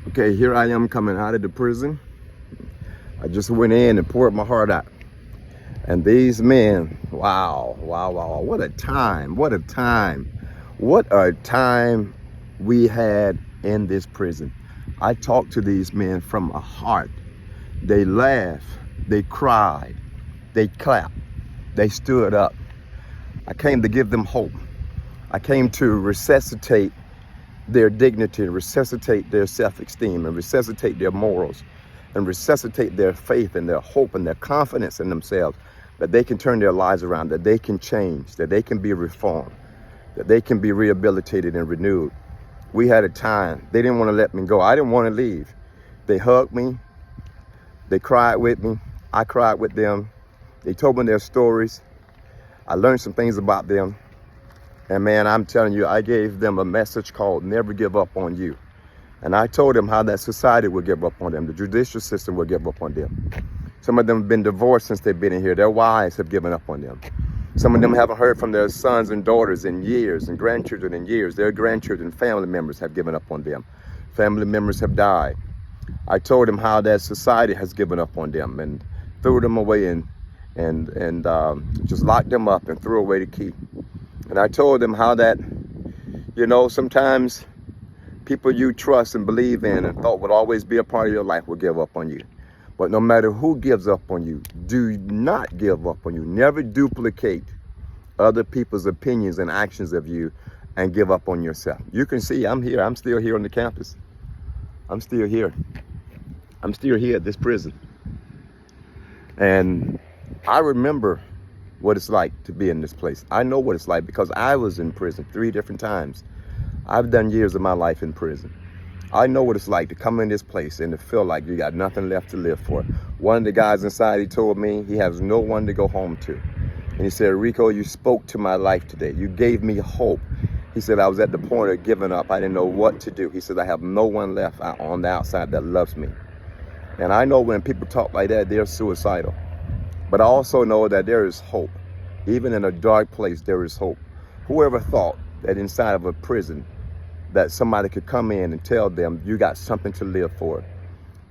Okay, here I am coming out of the prison. I just went in and poured my heart out. And these men, wow, wow, wow, what a time, what a time, what a time we had in this prison. I talked to these men from a heart. They laughed, they cried, they clapped, they stood up. I came to give them hope. I came to resuscitate their dignity, resuscitate their self-esteem, and resuscitate their morals, and resuscitate their faith and their hope and their confidence in themselves, that they can turn their lives around, that they can change, that they can be reformed, that they can be rehabilitated and renewed. We had a time. They didn't want to let me go. I didn't want to leave. They hugged me. They cried with me. I cried with them. They told me their stories. I learned some things about them. And man, I'm telling you, I gave them a message called Never Give Up on You. And I told them how that society will give up on them. The judicial system will give up on them. Some of them have been divorced since they've been in here. Their wives have given up on them. Some of them haven't heard from their sons and daughters in years, and grandchildren in years. Their grandchildren, family members have given up on them. Family members have died. I told them how that society has given up on them and threw them away and just locked them up and threw away the key. And I told them how that, you know, sometimes people you trust and believe in and thought would always be a part of your life will give up on you. But no matter who gives up on you, do not give up on you. Never duplicate other people's opinions and actions of you and give up on yourself. You can see I'm here. I'm still here on the campus. I'm still here. I'm still here at this prison. And I remember what it's like to be in this place. I know what it's like because I was in prison 3 different times. I've done years of my life in prison. I know what it's like to come in this place and to feel like you got nothing left to live for. One of the guys inside, he told me he has no one to go home to. And he said, Rico, you spoke to my life today. You gave me hope. He said, I was at the point of giving up. I didn't know what to do. He said, I have no one left on the outside that loves me. And I know when people talk like that, they're suicidal. But I also know that there is hope. Even in a dark place, there is hope. Whoever thought that inside of a prison that somebody could come in and tell them you got something to live for.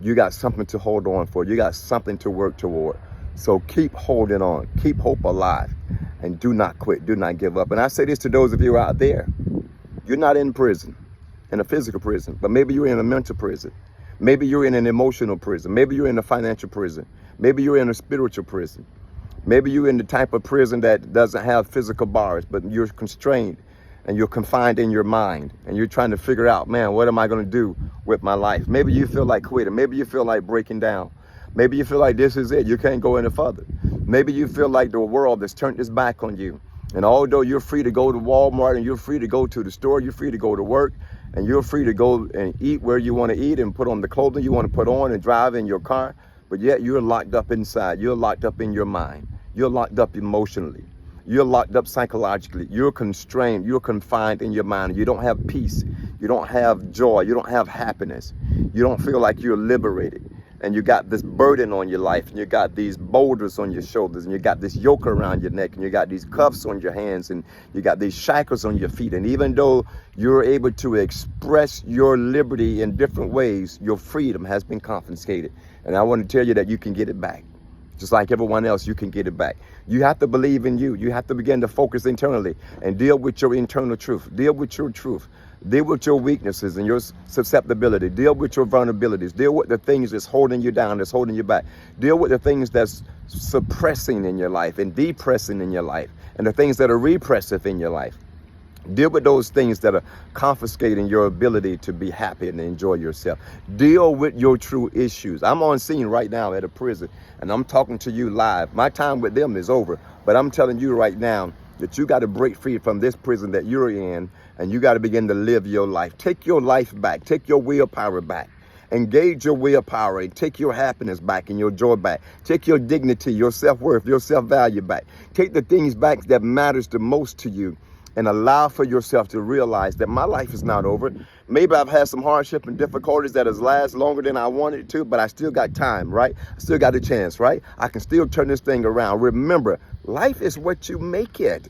You got something to hold on for. You got something to work toward. So keep holding on. Keep hope alive. And do not quit. Do not give up. And I say this to those of you out there. You're not in prison, in a physical prison, but maybe you're in a mental prison. Maybe you're in an emotional prison. Maybe you're in a financial prison. Maybe you're in a spiritual prison. Maybe you're in the type of prison that doesn't have physical bars, but you're constrained and you're confined in your mind and you're trying to figure out, man, what am I going to do with my life? Maybe you feel like quitting. Maybe you feel like breaking down. Maybe you feel like this is it. You can't go any further. Maybe you feel like the world has turned its back on you. And although you're free to go to Walmart and you're free to go to the store, you're free to go to work, and you're free to go and eat where you want to eat and put on the clothing you want to put on and drive in your car, but yet you're locked up inside. You're locked up in your mind. You're locked up emotionally. You're locked up psychologically. You're constrained. You're confined in your mind. You don't have peace. You don't have joy. You don't have happiness. You don't feel like you're liberated. And you got this burden on your life, and you got these boulders on your shoulders, and you got this yoke around your neck, and you got these cuffs on your hands, and you got these shackles on your feet. And even though you're able to express your liberty in different ways, your freedom has been confiscated. And I want to tell you that you can get it back. Just like everyone else, you can get it back. You have to believe in you. You have to begin to focus internally and deal with your internal truth. Deal with your truth. Deal with your weaknesses and your susceptibility. Deal with your vulnerabilities. Deal with the things that's holding you down, that's holding you back. Deal with the things that's suppressing in your life and depressing in your life, and the things that are repressive in your life. Deal with those things that are confiscating your ability to be happy and enjoy yourself. Deal with your true issues. I'm on scene right now at a prison, and I'm talking to you live. My time with them is over, but I'm telling you right now that you got to break free from this prison that you're in, and you got to begin to live your life. Take your life back. Take your willpower back. Engage your willpower and take your happiness back and your joy back. Take your dignity, your self-worth, your self-value back. Take the things back that matters the most to you, and allow for yourself to realize that my life is not over. Maybe I've had some hardship and difficulties that has lasted longer than I wanted it to, but I still got time, right? I still got a chance, right? I can still turn this thing around. Remember, life is what you make it.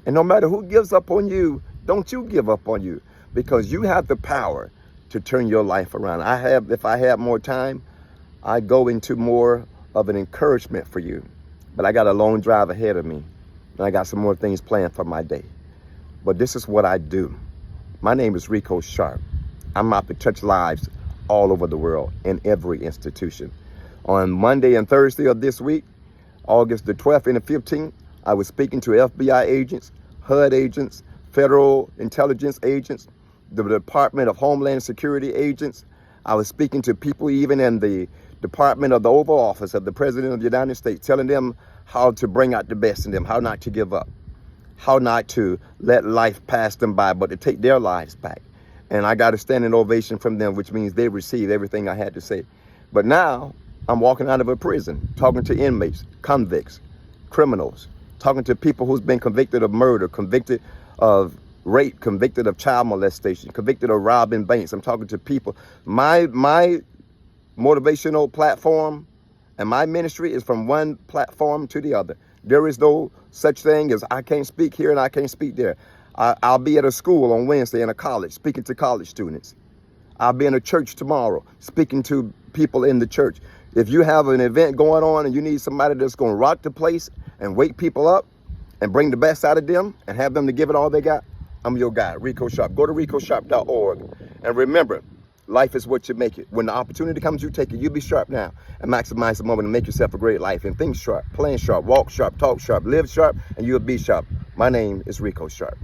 And no matter who gives up on you, don't you give up on you, because you have the power to turn your life around. If I have more time, I go into more of an encouragement for you. But I got a long drive ahead of me, and I got some more things planned for my day. But this is what I do. My name is Rico Sharp. I'm out to touch lives all over the world in every institution. On Monday and Thursday of this week, August the 12th and the 15th, I was speaking to FBI agents, HUD agents, federal intelligence agents, the Department of Homeland Security agents. I was speaking to people even in the Department of the Oval Office of the President of the United States, telling them how to bring out the best in them, how not to give up, how not to let life pass them by, but to take their lives back. And I got a standing ovation from them, which means they received everything I had to say. But now I'm walking out of a prison, talking to inmates, convicts, criminals, talking to people who's been convicted of murder, convicted of rape, convicted of child molestation, convicted of robbing banks. I'm talking to people. My motivational platform and my ministry is from one platform to the other. There is no such thing as I can't speak here and I can't speak there. I'll be at a school on Wednesday in a college speaking to college students. I'll be in a church tomorrow speaking to people in the church. If you have an event going on and you need somebody that's going to rock the place and wake people up and bring the best out of them and have them to give it all they got, I'm your guy, Rico Sharp. Go to ricosharp.org. And remember, life is what you make it. When the opportunity comes, you take it. You be sharp now and maximize the moment and make yourself a great life. And think sharp, plan sharp, walk sharp, talk sharp, live sharp, and you'll be sharp. My name is Rico Sharp.